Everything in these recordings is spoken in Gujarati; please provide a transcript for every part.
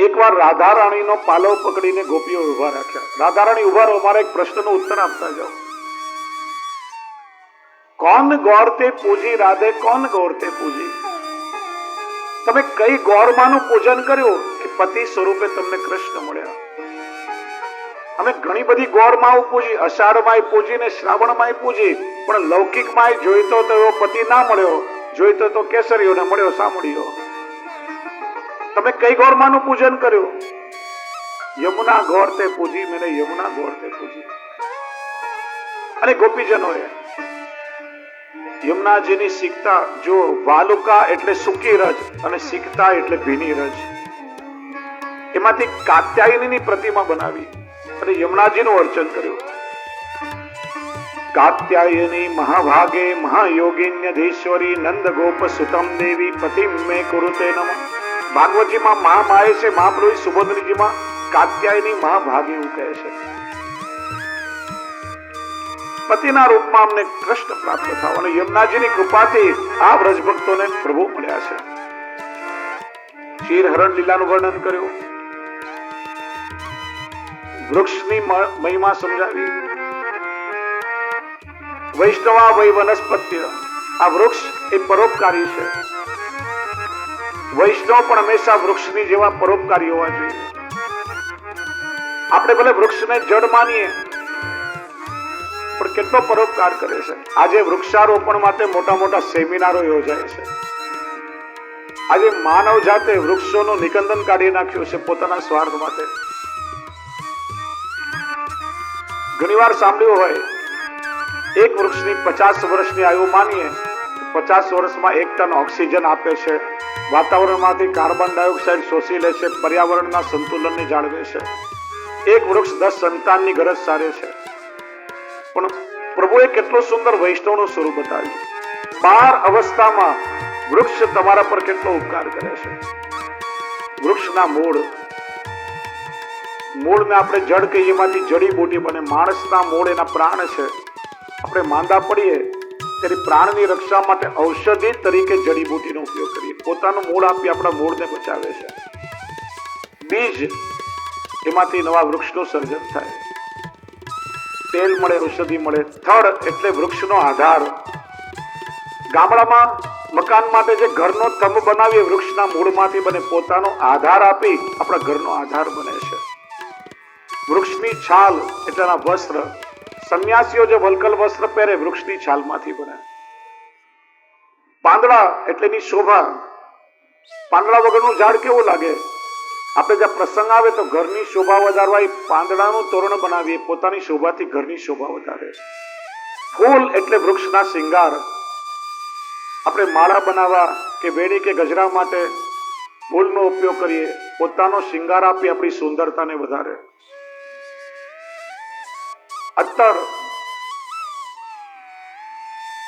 એકવાર રાધા રાણીનો પાલવ પકડીને ગોપીઓ ઉભા રાખ્યા. રાધા રાણી ઉભા રહો, મારા એક પ્રશ્નનો ઉત્તર આપતા જાઓ. કોણ ગોર તે પૂજી રાધે, કોણ ગોર તે પૂજી? તમે કઈ ગોરમાનું પૂજન કર્યું કે પતિ સ્વરૂપે તમને કૃષ્ણ મળ્યા? અમે ઘણી બધી ગોરમાઓ પૂજી, અષાઢમાં પૂજી ને શ્રાવણમાં પૂજી, પણ લૌકિકમાં જોઈતો તો એવો પતિ ના મળ્યો, જોઈતો તો કેસરીઓ ને મળ્યો સામળીઓ. તમે કઈ ગોરમાનું પૂજન કર્યું? યમુના ગોર તે પૂજી, મેને યમુના ગોર તે પૂજી. અને ગોપીજનોએ યમુનાજીની સિકતા જો, વાલુકા એટલે સૂકી રજ અને સિકતા એટલે ભીની રજ, એમાંથી કાત્યાયનીની પ્રતિમા બનાવી અને યમુનાજીનું અર્ચન કર્યું. કાત્યાયની મહાભાગે મહાયોગિન્યધીશ્વરી નંદ ગોપ સુતમ દેવી પતિમ મે કુરુતે નમઃ. ભાગવતજીમાં મહામાએ છે, મહાપ્રભુ સુબોધનીજીમાં કાત્યાયની મહાભાગે એવું કહે છે. પતિના રૂપમાં અમને કૃષ્ણ પ્રાપ્ત થાવ અને યમુનાજીની કૃપાથી આ વ્રજ ભક્તોને પ્રભુ મળ્યા છે. ક્ષીરહરણ લીલાનું વર્ણન કર્યું, વૃક્ષની મહિમા સમજાવી. વૈષ્ણવા વૈ વનસ્પત્ય, આ વૃક્ષ એ પરોપકારી છે. વૈષ્ણવ પણ હંમેશા વૃક્ષની જેવા પરોપકારી હોવા જોઈએ. આપણે ભલે વૃક્ષને જડ માનીએ પણ કેટલો પરોપકાર કરે છે. આજે વૃક્ષારોપણ માટે મોટા મોટા સેમિનારો યોજાય છે. આજે માનવ જાતે વૃક્ષોનું નિકંદન કાઢી નાખ્યું છે પોતાના સ્વાર્થ માટે. ઘણીવાર સાંભળ્યું હોય, એક વૃક્ષની 50 વર્ષની આયુ માનીએ, 50 વર્ષમાં 1 ટન ઓક્સિજન આપે છે, વાતાવરણમાંથી કાર્બન ડાયોક્સાઇડ શોષી લે છે, પર્યાવરણના સંતુલનને જાળવે છે. એક વૃક્ષ 10 સંતાનની ગરજ સારે છે. પણ પ્રભુએ કેટલું સુંદર વૈષ્ણવનું સ્વરૂપ બતાવ્યું. 12 અવસ્થામાં વૃક્ષ તમારા પર કેટલો ઉપકાર કરે છે. વૃક્ષના મૂળને આપણે જડ કહીએ, એમાંથી જડીબુટી બને. માણસના મૂળ એના પ્રાણ છે. આપણે માંદા પડીએ ત્યારે પ્રાણની રક્ષા માટે ઔષધિ તરીકે જડીબુટીનો ઉપયોગ કરીએ. પોતાનું મૂળ આપી આપણા મૂળને બચાવે છે. બીજ, એમાંથી નવા વૃક્ષનું સર્જન થાય. તેલ મળે, ઔષધિ મળે. થડ એટલે વૃક્ષનો આધાર. ગામડામાં મકાન માટે જે ઘરનો થંભ બનાવીએ, વૃક્ષના મૂળમાંથી બને. પોતાનો આધાર આપી આપણા ઘરનો આધાર બને છે. વૃક્ષની છાલ એટલેના વસ્ત્ર, સંન્યાસીઓ જે વલકલ વસ્ત્ર પહેરે વૃક્ષની છાલમાંથી બને. પાંદડા એટલેની શોભા. પાંદડા વગરનું ઝાડ કેવું લાગે? આપણે જ્યાં પ્રસંગ આવે તો ઘરની શોભા વધારવા પાંદડાનું તોરણ બનાવીએ, પોતાની શોભાથી ઘરની શોભા વધારે. ફૂલ એટલે વૃક્ષના શિંગાર. આપણે માળા બનાવવા કે વેણી કે ગજરા માટે ફૂલનો ઉપયોગ કરીએ, પોતાનો શિંગાર આપી આપણી સુંદરતાને વધારે. અત્તર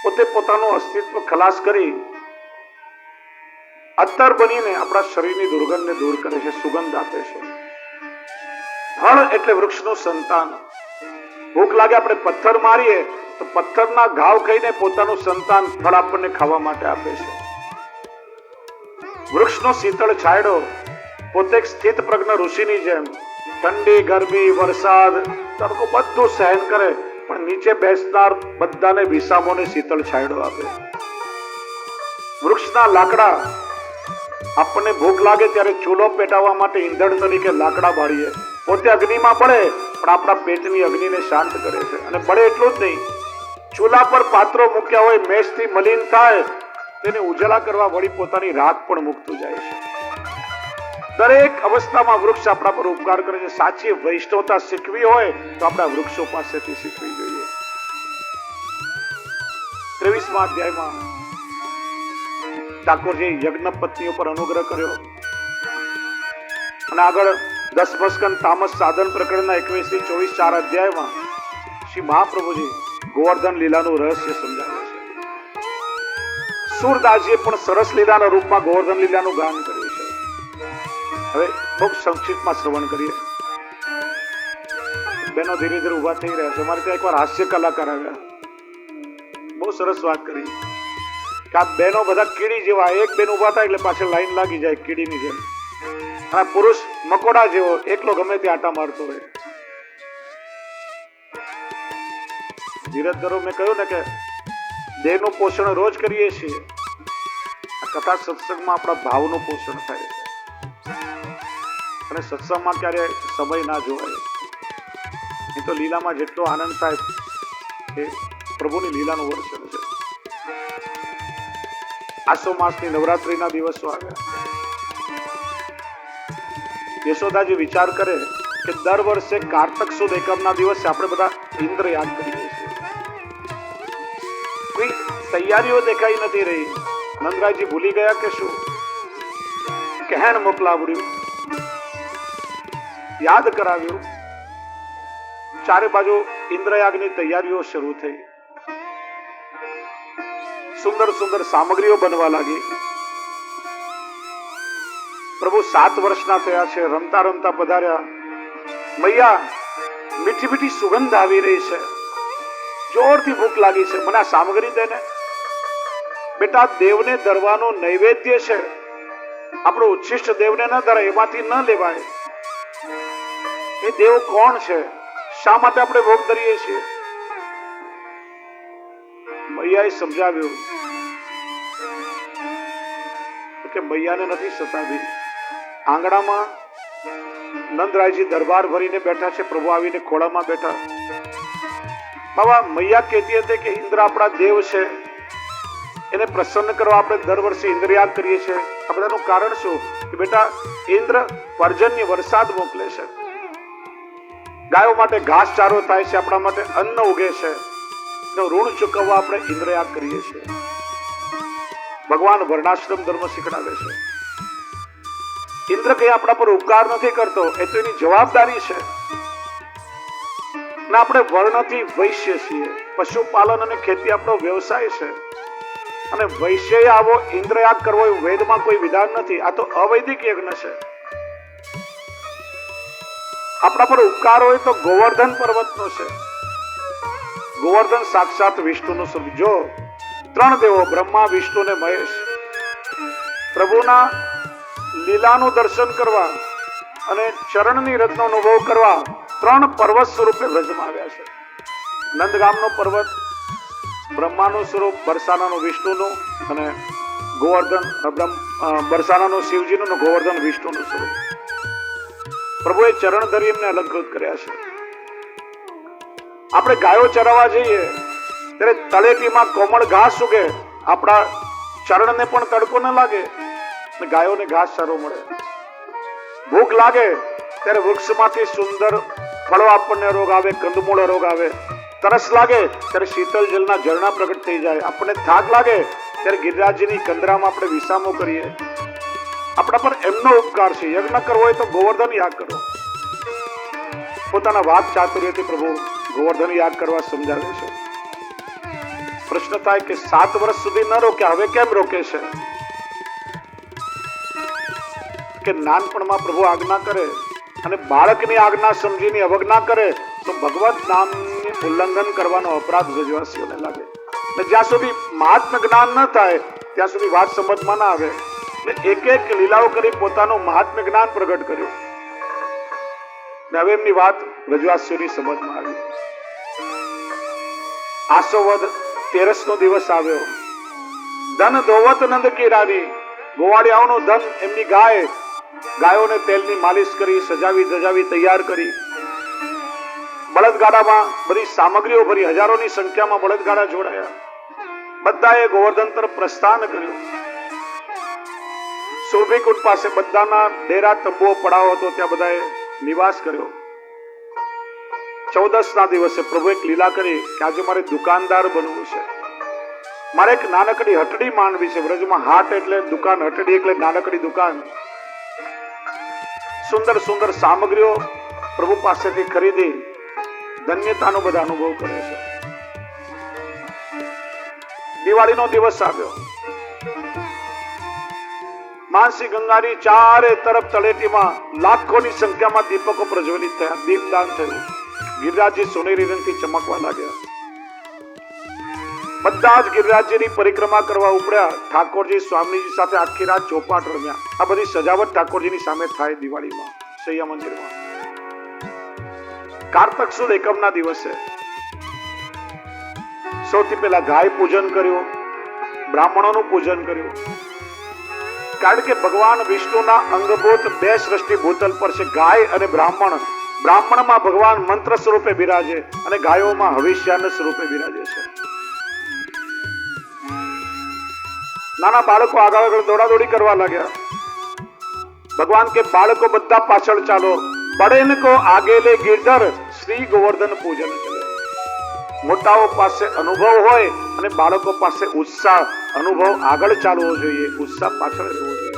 પોતે પોતાનું અસ્તિત્વ ખલાસ કરી અત્તર બનીને આપણા શરીરની દુર્ગંધને દૂર કરે છે, સુગંધ આપે છે. ફળ એટલે વૃક્ષનું સંતાન. ભૂખ લાગે આપણે પથ્થર મારીએ તો પથ્થરના ઘાવ ખાઈને પોતાનું સંતાન ફળ આપણને ખાવા માટે આપે છે. વૃક્ષનો શીતળ છાંયડો, પોતે સ્થિત પ્રજ્ઞ ઋષિની જેમ ઠંડી, ગરમી, વરસાદ, તડકો બધું સહન કરે, પણ નીચે બેસનાર બધાને વિસામોને શીતળ છાંયડો આપે. વૃક્ષના લાકડા, આપણને ભૂખ લાગે ત્યારે ચૂલો પેટાવવા માટે ઈંધણ તરીકે લાકડા બાળીએ. પોતે અગ્નિમાં બળે પણ આપણા પેટની અગ્નિને શાંત કરે છે. અને બળે એટલું જ નહીં, ચૂલા પર પાત્રો મૂક્યા હોય, મેષથી મલિન થાય તેને ઉજળા કરવા વળી પોતાની રાખ પણ મૂકતું જાય છે. દરેક અવસ્થામાં વૃક્ષ આપણા પર ઉપકાર કરે છે. સાચી વૈષ્ણવતા શીખવી હોય તો આપણા વૃક્ષો પાસેથી શીખવી જોઈએ. 23મા અધ્યાયમાં ઠાકોરજી યજ્ઞ પત્નીઓ પર અનુગ્રહ કર્યો અને આગળ 10 સ્કંદ તામસ સાધન પ્રકરણના 21 થી 24 4 અધ્યાયમાં શ્રી મહાપ્રભુજી ગોવર્ધન લીલાનું રહસ્ય સમજાવે છે. સુરદાસજીએ પણ સરસ લીલાના રૂપમાં ગોવર્ધન લીલાનું ગાન કર્યું છે. હવે બહુ સંક્ષિપ્તમાં શ્રવણ કરીએ. બહેનો ધીરે ધીરે ઉભા થઈ રહ્યા છે. અમારે ત્યાં એકવાર હાસ્ય કલાકાર આવ્યા, બહુ સરસ વાત કરી કે આ બહેનો બધા કીડી જેવા. એક બેન ઉભા થાય એટલે પાછળ લાઈન લાગી જાય કીડીની જેમ. અને પુરુષ મકોડા જેવો એકલો ગમે ત્યાં આટા મારતો હોય. ધીરજ ધરો. મેં કહ્યું ને કે દેહનું પોષણ રોજ કરીએ છીએ. આ કથા સત્સંગમાં આપણા ભાવનું પોષણ થાય છે. અને સત્સંગમાં ક્યારે સમય ના જોવાય. એ તો લીલામાં જેટલો આનંદ થાય એ પ્રભુની લીલાનું વર્ણન છે. આસો માસની નવરાત્રીના દિવસો આવ્યા. યશોદાજી વિચાર કરે કે દર વર્ષે કારતક સુદ એકમના દિવસે આપણે બધા ઇન્દ્ર યાદ કરીએ છીએ. કોઈ તૈયારીઓ દેખાઈ નથી રહી. નંદરાયજી ભૂલી ગયા કે શું? કહેણ મોકલાવ્યું, યાદ કરાવ્યું. ચારે બાજુ ઇન્દ્રયાગની તૈયારીઓ શરૂ થઈ. સુંદર સુંદર સામગ્રીઓ બનવા લાગી. પ્રભુ 7 વર્ષના થયા છે. રમતા રમતા પધાર્યા. મૈયા, મીઠી મીઠી સુગંધ આવી રહી છે. જોરથી ભૂખ લાગી છે. મને આ સામગ્રી દે ને. બેટા, દેવને ધરવાનો નૈવેદ્ય છે. આપણો ઉચ્છિષ્ટ દેવને ન ધરાય, એમાંથી ન લેવાય. એ દેવ કોણ છે? શા માટે આપણે ભોગ ધરીએ છીએ? મૈયાએ સમજાવ્યું કે મૈયાને નથી સતાવી. આંગણામાં નંદરાયજી દરબાર ભરીને બેઠા છે. પ્રભુ આવીને ખોળામાં બેઠા. બાબા, મૈયા કહેતી હતી કે ઇન્દ્ર આપણા દેવ છે, એને પ્રસન્ન કરવા આપણે દર વર્ષે ઇન્દ્રયાગ કરીએ છીએ. આ બધાનું કારણ શું? કે બેટા, ઇન્દ્ર પર્જન્ય વરસાદ મોકલે છે. ગાયો માટે ઘાસચારો થાય છે, આપણા માટે અન્ન ઉગે છે. ઋણ ચૂકવવા આપણે ઇન્દ્રયાગ કરીએ છીએ. ભગવાન વર્ણાશ્રમ ધર્મ શીખડાવે છે. ઇન્દ્ર કઈ આપણા પર ઉપકાર નથી કરતો, એ તો એની જવાબદારી છે. ના, આપણે વર્ણથી વૈશ્ય છીએ. પશુપાલન અને ખેતી આપણો વ્યવસાય છે. અને વૈશ્ય આવો ઇન્દ્રયાગ કરવો એ વેદમાં કોઈ વિધાન નથી. આ તો અવૈદિક યજ્ઞ છે. આપણા પર ઉપકાર હોય તો ગોવર્ધન પર્વતનો છે. ગોવર્ધન સાક્ષાત વિષ્ણુનું સ્વરૂપ. જો 3 દેવો બ્રહ્મા, વિષ્ણુ અને મહેશ પ્રભુના લીલાનું દર્શન કરવા અને ચરણની રત્નો અનુભવ કરવા 3 પર્વત સ્વરૂપે વ્રજમાં આવ્યા છે. નંદગામનો પર્વત બ્રહ્માનું સ્વરૂપ, બરસાનાનું વિષ્ણુનું, અને ગોવર્ધન બરસાનાનું શિવજીનું અને ગોવર્ધન વિષ્ણુનું સ્વરૂપ. પ્રભુએ ચરણ ધરી એમને અલંકૃત કર્યા છે. આપણે ગાયો ચરાવવા જઈએ ત્યારે તળેટીમાં કોમળ ઘાસ ઉગે. આપણા ચરણને પણ તડકો ન લાગે, ગાયોને ઘાસ સારો મળે. ભૂખ લાગે ત્યારે વૃક્ષમાંથી સુંદર ફળો આપણને રોગ આવે, કંદમૂળ રોગ આવે. તરસ લાગે ત્યારે શીતળ જલના ઝરણા પ્રગટ થઈ જાય. આપણને થાક લાગે ત્યારે ગિરિરાજજીની કંદરામાં આપણે વિસામો કરીએ. આપણા પર એમનો ઉપકાર છે. યજ્ઞ કરવો હોય તો ગોવર્ધન યાગ કરો. પોતાના વાક ચાતુર્યથી પ્રભુ ગોવર્ધન યાગ કરવા સમજાવે છે. પ્રશ્ન થાય કે 7 વર્ષ સુધી ન રોક્યા, હવે કેમ રોકે છે? કે નાનપણમાં પ્રભુ આજ્ઞા કરે અને બાળકની આજ્ઞા સમજીને અવજ્ઞા કરે તો ભગવત નામની ઉલ્લંઘન કરવાનો અપરાધ વ્રજવાસીઓને લાગે. જ્યાં સુધી મહાત્મ જ્ઞાન ન થાય ત્યાં સુધી વાત સમજમાં ના આવે. એક એક લીલાઓ કરી પોતાનું મહાત્મ્ય જ્ઞાન પ્રગટ કર્યું. હવે એમની વાત વ્રજવાસીઓની સમજમાં આવી. આસોવદ 13નો દિવસ આવ્યો. ધન ધોવત નંદ કી રાની. ગોવાળિયાઓનું ધન, એમની ગાયોને તેલની માલિશ કરી, સજાવી ધજાવી તૈયાર કરી. બળદગાડામાં બધી સામગ્રીઓ ભરી, હજારોની સંખ્યામાં બળદગાડા જોડાયા. બધાએ ગોવર્ધન તરફ પ્રસ્થાન કર્યું. સુરભીકુંડ પાસે બધાના ડેરા, તંબુઓ પડાવો હતો, ત્યાં બધાએ નિવાસ કર્યો. 14ના દિવસે પ્રભુ એક લીલા કરી કે આજે મારે દુકાનદાર બનવું છે. મારે એક નાનકડી હટડી માંડવી છે. વ્રજમાં હાટ એટલે દુકાન, હટડી એટલે નાનકડી દુકાન. સુંદર સુંદર સામગ્રીઓ પ્રભુ પાસેથી ખરીદી ધન્યતાનો બધા અનુભવ કરે છે. દિવાળીનો દિવસ આવ્યો. માનસી ગંગાની ચારે તરફ તળેટીમાં લાખોની સંખ્યામાં દીપકો પ્રજ્વલિત થયા. દીપદાન થયું. ગિરિરાજજી સોનેરી રંગથી ચમકવા લાગ્યા. બધા જ ગિરિરાજજીની પરિક્રમા કરવા ઉપડ્યા. ઠાકોરજી સ્વામીજી સાથે આખી રાત ચોપાટ રમ્યા. આ બધી સજાવટ ઠાકોરજીની સામે થાય દિવાળીમાં. શૈયા મંદિરમાં કારતક સુદ એકમના દિવસે સૌથી પહેલા ગાય પૂજન કર્યું, બ્રાહ્મણોનું પૂજન કર્યું. કારણ કે ભગવાન વિષ્ણુના અંગભૂત બે સૃષ્ટિ ભૂતલ પર છે, ગાય અને બ્રાહ્મણ. બ્રાહ્મણમાં ભગવાન મંત્ર સ્વરૂપે બિરાજે અને ગાયોમાં હવિષ્યાન્ન સ્વરૂપે બિરાજે છે. નાના બાળકો આગળ દોડાદોડી કરવા લાગ્યા. ભગવાન કે બાળકો બધા પાછળ ચાલો, બડેન કો આગે લે ગિરધર, શ્રી ગોવર્ધન પૂજન કરે. મોટાઓ પાસે અનુભવ હોય અને બાળકો પાસે ઉત્સાહ. અનુભવ આગળ ચાલવો જોઈએ, ઉત્સાહ પાછળ રહેવો જોઈએ.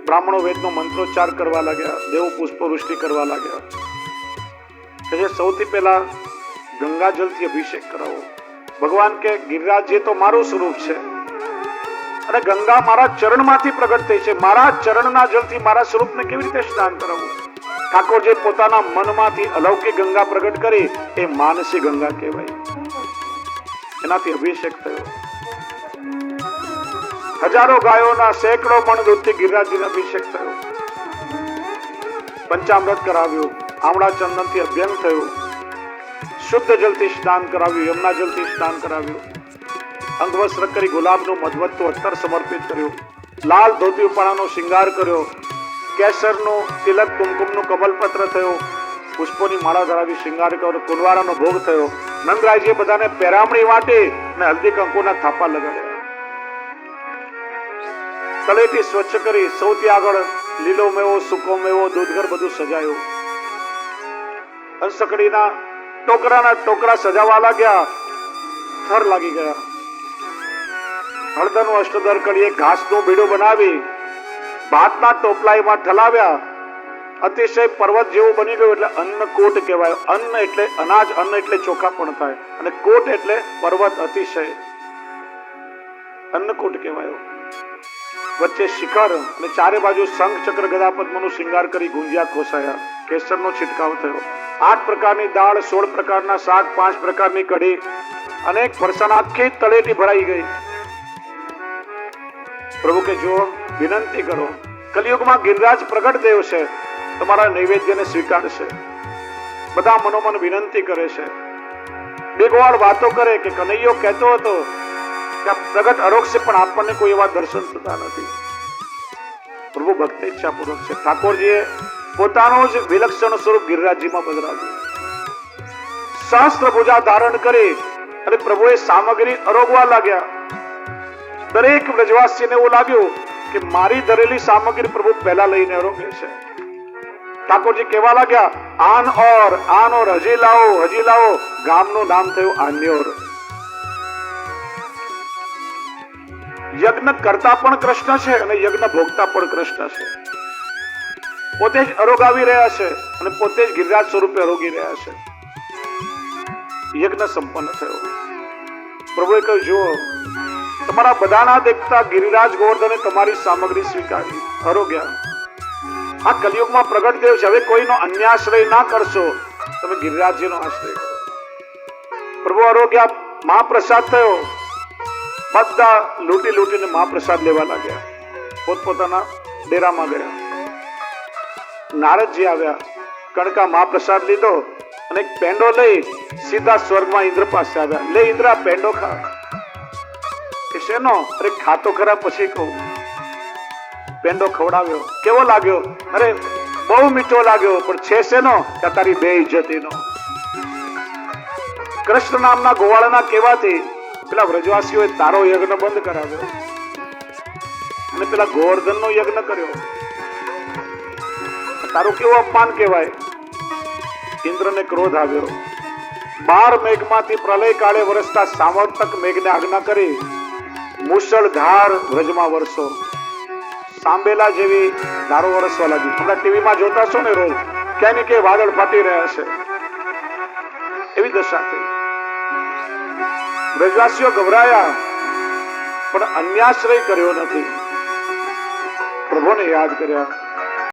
બ્રાહ્મણો વેદનો મંત્રોચ્ચાર કરવા લાગ્યા, દેવો પુષ્પવૃષ્ટિ કરવા લાગ્યા. કે સૌથી પહેલા ગંગાજલથી અભિષેક કરાવો. ભગવાન કે ગિરિરાજ તો મારું સ્વરૂપ છે અને ગંગા મારા ચરણમાંથી પ્રગટ થઈ છે. મારા ચરણના જલથી મારા સ્વરૂપને કેવી રીતે સ્નાન કરાવવું? ઠાકોરજી પોતાના મનમાંથી અલૌકિક ગંગા પ્રગટ કરી, એ માનસી ગંગા કહેવાય. એનાથી અભિષેક થયો. હજારો ગાયોના સેંકડો મણ દૂધથી ગિરિરાજજીને અભિષેક થયો. પંચામૃત કરાવ્યું, આમળા ચંદનથી અભ્યંગ થયું, શુદ્ધ જલથી સ્નાન કરાવ્યું, યમુના જલથી સ્નાન કરાવ્યું. અંગવસ્ત્ર કરી ગુલાબનું મધવત્તું અત્તર સમર્પિત કર્યું. લાલ ધોતી ઉપાણાનો શિંગાર કર્યો. કેસરનું તિલક, કુમકુમનું કમલપત્ર થયો. પુષ્પોની માળા ધરાવી શિંગાર કર્યો. કુંવારાનો ભોગ થયો. નંદરાયજીએ બધાને પેરામણી વાટી અને હલ્દી કંકુના થાપા લગાડ્યા. તળેટી સ્વચ્છ કરી સૌથી આગળ લીલો મેવો, સૂકો મેવો, દૂધઘર બધું સજાયું. હંસકડીના ટોકરા સજાવા લાગ્યા. થર લાગી ગયા. હળદરનું અષ્ટદર કરી ઘાસનું બીડું બનાવી ભાતના ટોપલાઈમાં ઠલાવ્યા. અતિશય પર્વત જેવું બની ગયું. એટલે અન્નકૂટ કહેવાય. અન્ન એટલે અનાજ, અન્ન એટલે ચોખા પણ થાય, અને કોટ એટલે પર્વત. અતિશય અન્નકૂટ કહેવાયો. વચ્ચે શિખર અને ચારે બાજુ શંખ, ચક્ર, ગદા, પદ્મનું શિંગાર કરી ગુંજિયા ખોસાયા. કેસરનો છિટકાવ થયો. 8 પ્રકારની દાળ, 16 પ્રકારના શાક, 5 પ્રકારની કઢી, અનેક ફરસાણ, આખી તળેટી ભરાઈ ગઈ. પ્રભુ કે જો વિનંતી કરો, કલિયુગમાં ગિરિરાજ પ્રગટ દેવ છે, તમારા નૈવેદ્યને સ્વીકારશે. બધા મનોમન વિનંતી કરે છે. બેગવાળ વાતો કરે કે કનૈયો કહેતો હતો કે આ પ્રગટ અરોગ છે, પણ આપણને કોઈ એવા દર્શન થતા નથી. પ્રભુ ભક્ત ઈચ્છાપૂર્વક છે. ઠાકોરજીએ પોતાનું જ વિલક્ષણ સ્વરૂપ ગિરિરાજજીમાં બદલાવ્યું. સહસ્ત્ર ભુજા ધારણ કરી અને પ્રભુએ સામગ્રી અરોગવા લાગ્યા. દરેક વ્રજવાસીને એવું લાગ્યું કે મારી ધરેલી સામગ્રી પ્રભુ પહેલા લઈને અરોગે છે. ઠાકોરજી કહેવા લાગ્યા, આન ઓર, હજી લાવો. ગામનું નામ થયું આન્યોર. યજ્ઞ કરતા પણ કૃષ્ણ છે અને યજ્ઞ ભોગતા પણ કૃષ્ણ છે. પોતે જ અરોગાવી રહ્યા છે અને પોતે જ ગિરિરાજ સ્વરૂપે અરોગી રહ્યા છે. યજ્ઞ સંપન્ન થયો. પ્રભુએ કહ્યું, જુઓ, તમારા બધાના દેખતા ગિરિરાજ ગોવર્ધને તમારી સામગ્રી સ્વીકારી, અરોગ્યા. આ કલિયુગમાં પ્રગટ દેવ છે. હવે કોઈનો અન્ય આશ્રય ના કરશો, તમે ગિરિરાજજીનો આશ્રય કરો. પ્રભુ અરોગ્યા. મહાપ્રસાદ થયો. બધા લૂંટીને મહાપ્રસાદ લેવા લાગ્યા. પોતપોતાના ડેરામાં ગયા. નારદજી આવ્યા. કણકા મહાપ્રસાદ લીધો અને એક પેંડો લઈ સીધા સ્વર્ગમાં ઇન્દ્ર પાસે આવ્યા. લે ઇન્દ્ર, પેંડો ખા. કે શેનો? અરે ખાતો ખરા, પછી કહું. પેંડો ખવડાવ્યો. કેવો લાગ્યો? અરે બહુ મીઠો લાગ્યો, પણ છે શેનો? કે તારી બે ઇજ્જતીનો. કૃષ્ણ નામના ગોવાળના કહેવાથી પેલા વ્રજવાસીઓએ તારો યજ્ઞ બંધ કરાવ્યો અને પેલા ગોવર્ધનનો યજ્ઞ કર્યો. તારું કેવું અપમાન કહેવાય. ઇન્દ્રને ક્રોધ આવ્યો. 12 મેઘમાંથી પ્રલય કાળે વરસતા સામર્થક મેઘને આજ્ઞા કરી મુશળધાર વ્રજમાં વરસો. સાંબેલા જેવી ધારો વરસવા લાગી. હમણાં ટીવીમાં જોતા છો ને રોજ, ક્યાંય ને ક્યાંય વાદળ ફાટી રહ્યા છે. એવી દશા થઈ. વ્રજવાસીઓ ગભરાયા, પણ અન્યાશ્રય કર્યો નથી. પ્રભુને યાદ કર્યા.